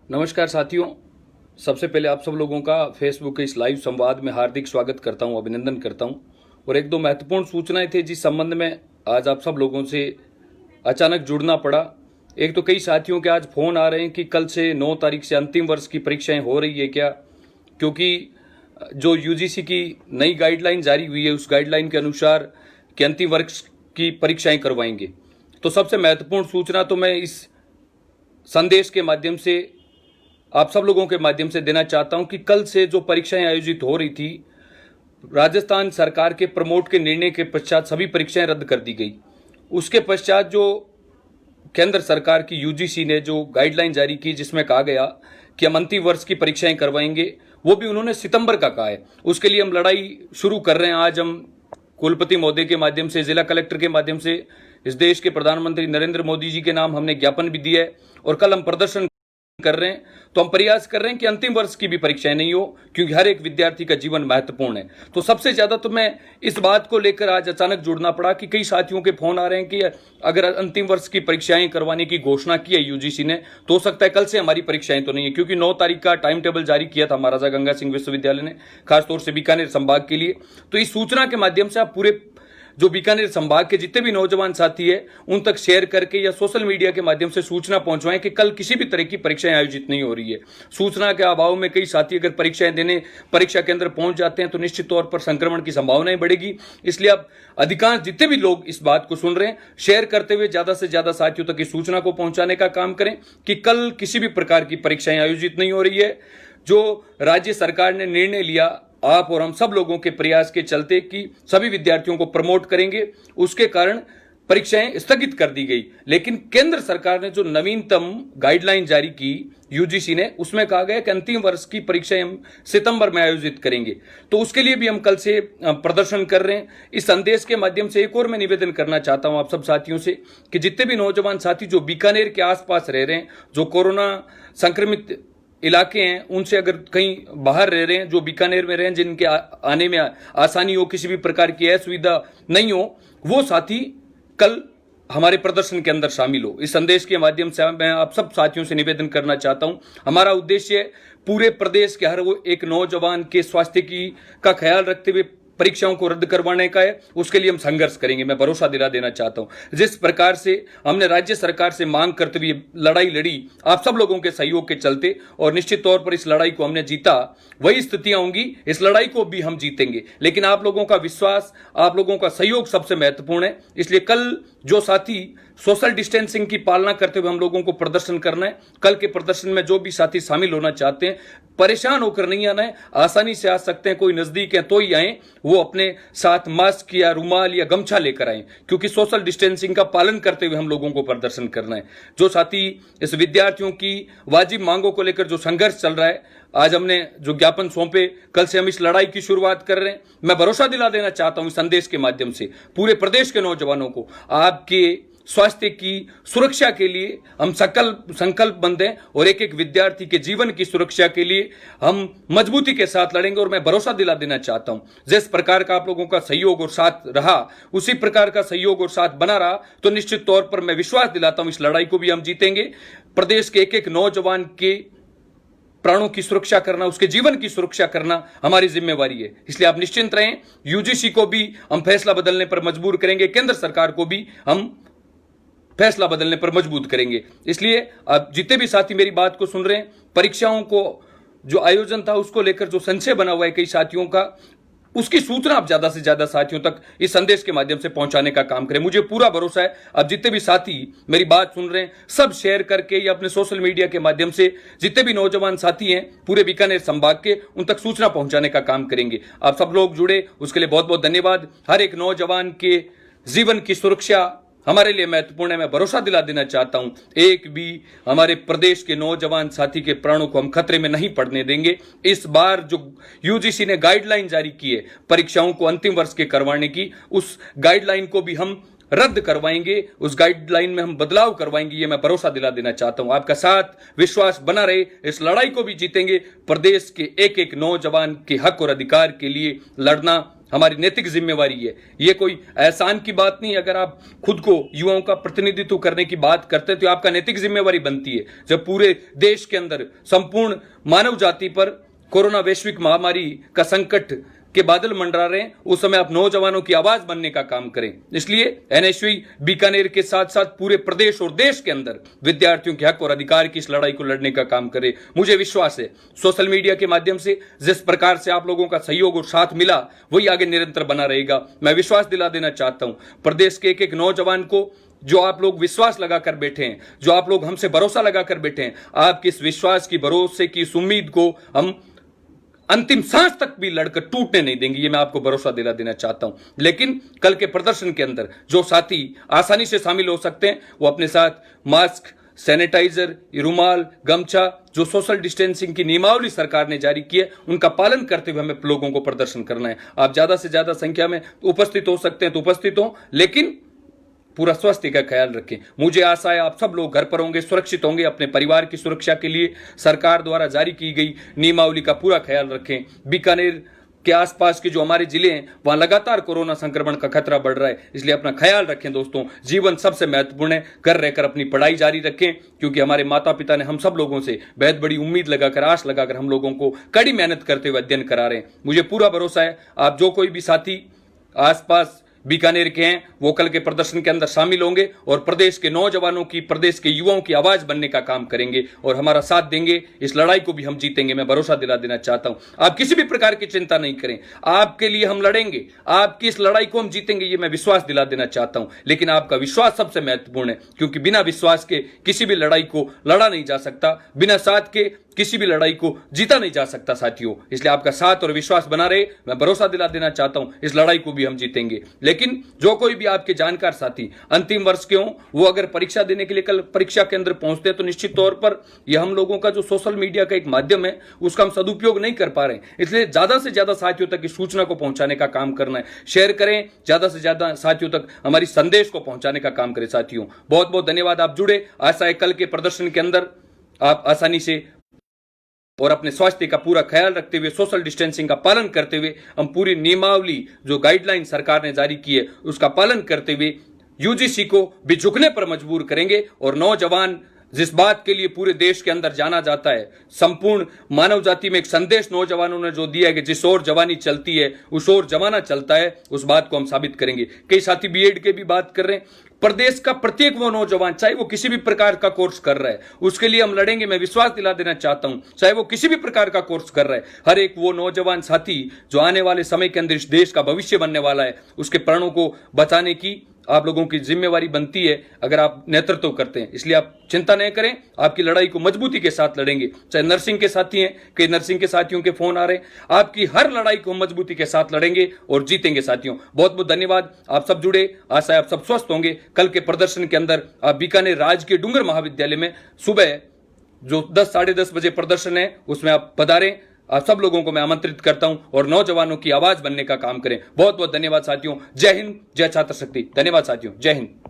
नमस्कार साथियों। सबसे पहले आप सब लोगों का फेसबुक के इस लाइव संवाद में हार्दिक स्वागत करता हूं, अभिनंदन करता हूं। और एक दो महत्वपूर्ण सूचनाएं थी जिस संबंध में आज आप सब लोगों से अचानक जुड़ना पड़ा। एक तो कई साथियों के आज फोन आ रहे हैं कि कल से 9 तारीख से अंतिम वर्ष की परीक्षाएं हो रही है क्या, क्योंकि जो यूजीसी की नई गाइडलाइन जारी हुई है उस गाइडलाइन के अनुसार कि अंतिम वर्ष की परीक्षाएं करवाएंगे। तो सबसे महत्वपूर्ण सूचना तो मैं इस संदेश के माध्यम से आप सब लोगों के माध्यम से देना चाहता हूं कि कल से जो परीक्षाएं आयोजित हो रही थी, राजस्थान सरकार के प्रमोट के निर्णय के पश्चात सभी परीक्षाएं रद्द कर दी गई। उसके पश्चात जो केंद्र सरकार की यूजीसी ने जो गाइडलाइन जारी की जिसमें कहा गया कि हम अंतिम वर्ष की परीक्षाएं करवाएंगे, वो भी उन्होंने सितंबर का कहा है। उसके लिए हम लड़ाई शुरू कर रहे हैं। आज हम कुलपति महोदय के माध्यम से, जिला कलेक्टर के माध्यम से इस देश के प्रधानमंत्री नरेंद्र मोदी जी के नाम हमने ज्ञापन भी दिया है और कल हम प्रदर्शन कर रहे हैं। तो हम प्रयास कर रहे हैं कि अंतिम वर्ष की भी परीक्षाएं नहीं हो, क्योंकि हर एक विद्यार्थी का जीवन महत्वपूर्ण है। तो सबसे ज्यादा तो मैं इस बात को लेकर आज अचानक जुड़ना पड़ा कि कई साथियों के फोन आ रहे हैं कि अगर अंतिम वर्ष की परीक्षाएं करवाने की घोषणा की है यूजीसी ने, तो हो सकता है कल से हमारी परीक्षाएं तो नहीं है, क्योंकि 9 तारीख का टाइम टेबल जारी किया था महाराजा गंगा सिंह विश्वविद्यालय ने, खासतौर से बीकानेर संभाग के लिए। तो इस सूचना के माध्यम से आप पूरे जो बीकानेर संभाग के जितने भी नौजवान साथी है उन तक शेयर करके या सोशल मीडिया के माध्यम से सूचना पहुंचवाएं कि कल किसी भी तरह की परीक्षाएं आयोजित नहीं हो रही है। सूचना के अभाव में कई साथी अगर परीक्षाएं देने परीक्षा केंद्र पहुंच जाते हैं तो निश्चित तौर पर संक्रमण की संभावनाएं बढ़ेगी। इसलिए अब अधिकांश जितने भी लोग इस बात को सुन रहे हैं, शेयर करते हुए ज्यादा से ज्यादा साथियों तक इस सूचना को पहुंचाने का काम करें कि कल किसी भी प्रकार की परीक्षाएं आयोजित नहीं हो रही है। जो राज्य सरकार ने निर्णय लिया, आप और हम सब लोगों के प्रयास के चलते कि सभी विद्यार्थियों को प्रमोट करेंगे, उसके कारण परीक्षाएं स्थगित कर दी गई। लेकिन केंद्र सरकार ने जो नवीनतम गाइडलाइन जारी की यूजीसी ने, उसमें कहा गया कि अंतिम वर्ष की परीक्षाएं हम सितंबर में आयोजित करेंगे। तो उसके लिए भी हम कल से प्रदर्शन कर रहे हैं। इस संदेश के माध्यम से एक और मैं निवेदन करना चाहता हूं आप सब साथियों से कि जितने भी नौजवान साथी जो बीकानेर के आसपास रह रहे हैं, जो कोरोना संक्रमित इलाके हैं, उनसे अगर कहीं बाहर रह रहे हैं, जो बीकानेर में रहे हैं, जिनके आने में आसानी हो, किसी भी प्रकार की असुविधा नहीं हो, वो साथी कल हमारे प्रदर्शन के अंदर शामिल हो। इस संदेश के माध्यम से मैं आप सब साथियों से निवेदन करना चाहता हूं, हमारा उद्देश्य पूरे प्रदेश के हर वो एक नौजवान के स्वास्थ्य का ख्याल रखते हुए परीक्षाओं को रद्द करवाने का है। उसके लिए हम संघर्ष करेंगे। मैं भरोसा दिला देना चाहता हूं, जिस प्रकार से हमने राज्य सरकार से मांग करते हुए लड़ाई लड़ी आप सब लोगों के सहयोग के चलते, और निश्चित तौर पर इस लड़ाई को हमने जीता, वही स्थितियां होंगी, इस लड़ाई को भी हम जीतेंगे। लेकिन आप लोगों का विश्वास, आप लोगों का सहयोग सबसे महत्वपूर्ण है। इसलिए कल जो साथी सोशल डिस्टेंसिंग की पालना करते हुए हम लोगों को प्रदर्शन करना है, कल के प्रदर्शन में जो भी साथी शामिल होना चाहते हैं, परेशान होकर नहीं आना है, आसानी से आ सकते हैं। कोई नजदीक है तो ही आए, वो अपने साथ मास्क या रुमाल या गमछा लेकर आए, क्योंकि सोशल डिस्टेंसिंग का पालन करते हुए हम लोगों को प्रदर्शन करना है। जो साथी इस विद्यार्थियों की वाजिब मांगों को लेकर जो संघर्ष चल रहा है, आज हमने जो ज्ञापन सौंपे, कल से हम इस लड़ाई की शुरुआत कर रहे हैं। मैं भरोसा दिला देना चाहता हूं इस संदेश के माध्यम से पूरे प्रदेश के नौजवानों को, आपके स्वास्थ्य की सुरक्षा के लिए हम संकल्पबद्ध हैं और एक एक विद्यार्थी के जीवन की सुरक्षा के लिए हम मजबूती के साथ लड़ेंगे। और मैं भरोसा दिला देना चाहता हूं, जिस प्रकार का आप लोगों का सहयोग और साथ रहा, उसी प्रकार का सहयोग और साथ बना रहा, तो निश्चित तौर पर मैं विश्वास दिलाता हूं इस लड़ाई को भी हम जीतेंगे। प्रदेश के एक एक नौजवान के प्राणों की सुरक्षा करना, उसके जीवन की सुरक्षा करना हमारी जिम्मेवारी है। इसलिए आप निश्चिंत रहें, यूजीसी को भी हम फैसला बदलने पर मजबूर करेंगे, केंद्र सरकार को भी हम फैसला बदलने पर मजबूत करेंगे। इसलिए आप जितने भी साथी मेरी बात को सुन रहे हैं, परीक्षाओं को जो आयोजन था उसको लेकर जो संशय बना हुआ है कई साथियों का, उसकी सूचना आप ज्यादा से ज्यादा साथियों तक इस संदेश के माध्यम से पहुंचाने का काम करें। मुझे पूरा भरोसा है अब जितने भी साथी मेरी बात सुन रहे हैं, सब शेयर करके या अपने सोशल मीडिया के माध्यम से जितने भी नौजवान साथी हैं पूरे बीकानेर संभाग के, उन तक सूचना पहुंचाने का काम करेंगे। आप सब लोग जुड़े, उसके लिए बहुत बहुत धन्यवाद। हर एक नौजवान के जीवन की सुरक्षा हमारे लिए महत्वपूर्ण है। मैं भरोसा दिला देना चाहता हूं, एक भी हमारे प्रदेश के नौजवान साथी के प्राणों को हम खतरे में नहीं पड़ने देंगे। इस बार जो यूजीसी ने गाइडलाइन जारी की है परीक्षाओं को अंतिम वर्ष के करवाने की, उस गाइडलाइन को भी हम रद्द करवाएंगे, उस गाइडलाइन में हम बदलाव करवाएंगे। ये मैं भरोसा दिला देना चाहता हूं। आपका साथ विश्वास बना रहे, इस लड़ाई को भी जीतेंगे। प्रदेश के एक एक नौजवान के हक और अधिकार के लिए लड़ना हमारी नैतिक जिम्मेवारी है। ये कोई एहसान की बात नहीं। अगर आप खुद को युवाओं का प्रतिनिधित्व करने की बात करते हैं तो आपका नैतिक जिम्मेवारी बनती है। जब पूरे देश के अंदर संपूर्ण मानव जाति पर कोरोना वैश्विक महामारी का संकट के बादल मंडरा रहे हैं, उस समय आप नौजवानों की आवाज बनने का काम करें। इसलिए एनएसयूई बीकानेर के साथ साथ पूरे प्रदेश और देश के अंदर विद्यार्थियों के हक और अधिकार की इस लड़ाई को लड़ने का काम करें। मुझे विश्वास है सोशल मीडिया के माध्यम से जिस प्रकार से आप लोगों का सहयोग और साथ मिला वही आगे निरंतर बना रहेगा। मैं विश्वास दिला देना चाहता हूं प्रदेश के एक एक नौजवान को, जो आप लोग विश्वास लगाकर बैठे हैं, जो आप लोग हमसे भरोसा लगाकर बैठे हैं, आपके इस विश्वास की, भरोसे की, इस उम्मीद को हम अंतिम सांस तक भी लड़कर टूटने नहीं देंगे। ये मैं आपको भरोसा दिला देना चाहता हूं। लेकिन कल के प्रदर्शन के अंदर जो साथी आसानी से शामिल हो सकते हैं वो अपने साथ मास्क, सैनिटाइजर, रुमाल, गमछा, जो सोशल डिस्टेंसिंग की नियमावली सरकार ने जारी की है उनका पालन करते हुए हमें लोगों को प्रदर्शन करना है। आप ज्यादा से ज्यादा संख्या में उपस्थित हो सकते हैं तो उपस्थित हो, लेकिन पूरा स्वास्थ्य का ख्याल रखें। मुझे आशा है आप सब लोग घर पर होंगे, सुरक्षित होंगे। अपने परिवार की सुरक्षा के लिए सरकार द्वारा जारी की गई नियमावली का पूरा ख्याल रखें। बीकानेर के आसपास के जो हमारे जिले हैं वहां लगातार कोरोना संक्रमण का खतरा बढ़ रहा है, इसलिए अपना ख्याल रखें दोस्तों। जीवन सबसे महत्वपूर्ण है। घर रहकर अपनी पढ़ाई जारी रखें, क्योंकि हमारे माता पिता ने हम सब लोगों से बेहद बड़ी उम्मीद लगाकर, आश लगाकर हम लोगों को कड़ी मेहनत करते हुए अध्ययन करा रहे हैं। मुझे पूरा भरोसा है आप जो कोई भी साथी आसपास बीकानेर के हैं वो कल के प्रदर्शन के अंदर शामिल होंगे और प्रदेश के नौजवानों की, प्रदेश के युवाओं की आवाज बनने का काम करेंगे और हमारा साथ देंगे। इस लड़ाई को भी हम जीतेंगे, मैं भरोसा दिला देना चाहता हूं। आप किसी भी प्रकार की चिंता नहीं करें, आपके लिए हम लड़ेंगे, आपकी इस लड़ाई को हम जीतेंगे, ये मैं विश्वास दिला देना चाहता हूं। लेकिन आपका विश्वास सबसे महत्वपूर्ण है, क्योंकि बिना विश्वास के किसी भी लड़ाई को लड़ा नहीं जा सकता, बिना साथ के किसी भी लड़ाई को जीता नहीं जा सकता साथियों। इसलिए आपका साथ और विश्वास बना रहे, मैं भरोसा दिला देना चाहता हूं इस लड़ाई को भी हम जीतेंगे। लेकिन जो कोई भी आपके जानकार साथी अंतिम वर्ष के हों, वो अगर परीक्षा देने के लिए कल परीक्षा केंद्र पहुंचते हैं तो निश्चित तौर पर यह हम लोगों का जो सोशल मीडिया का एक माध्यम है उसका हम सदुपयोग नहीं कर पा रहे हैं। इसलिए ज्यादा से ज्यादा साथियों तक इस सूचना को पहुंचाने का काम करना है। शेयर करें, ज्यादा से ज्यादा साथियों तक हमारी संदेश को पहुंचाने का काम करें साथियों। बहुत बहुत धन्यवाद, आप जुड़े। आशा है कल के प्रदर्शन के अंदर आप आसानी से और अपने स्वास्थ्य का पूरा ख्याल रखते हुए, सोशल डिस्टेंसिंग का पालन करते हुए, हम पूरी नियमावली जो गाइडलाइन सरकार ने जारी की है उसका पालन करते हुए यूजीसी को भी झुकने पर मजबूर करेंगे। और नौजवान जिस बात के लिए पूरे देश के अंदर जाना जाता है, संपूर्ण मानव जाति में एक संदेश नौजवानों ने जो दिया है कि जिस ओर जवानी चलती है उस ओर जमाना चलता है, उस बात को हम साबित करेंगे। कई साथी बीएड के भी बात कर रहे हैं। प्रदेश का प्रत्येक वो नौजवान, चाहे वो किसी भी प्रकार का कोर्स कर रहा है, उसके लिए हम लड़ेंगे। मैं विश्वास दिला देना चाहता हूं, चाहे वो किसी भी प्रकार का कोर्स कर रहा है, हर एक वो नौजवान साथी जो आने वाले समय के अंदर इस देश का भविष्य बनने वाला है, उसके प्राणों को बचाने की आप लोगों की जिम्मेवारी बनती है अगर आप नेतृत्व करते हैं। इसलिए आप चिंता नहीं करें, आपकी लड़ाई को मजबूती के साथ लड़ेंगे। चाहे नर्सिंग के साथी हैं, कई नर्सिंग के साथियों के फोन आ रहे हैं, आपकी हर लड़ाई को मजबूती के साथ लड़ेंगे और जीतेंगे साथियों। बहुत बहुत धन्यवाद, आप सब जुड़े। आशा है आप सब स्वस्थ होंगे। कल के प्रदर्शन के अंदर आप बीकानेर राजकीय डूंगर महाविद्यालय में सुबह जो 10 साढ़े 10 बजे प्रदर्शन है उसमें आप पधारें। आप सब लोगों को मैं आमंत्रित करता हूं और नौजवानों की आवाज बनने का काम करें। बहुत बहुत धन्यवाद साथियों। जय हिंद, जय छात्र शक्ति। धन्यवाद साथियों, जय हिंद।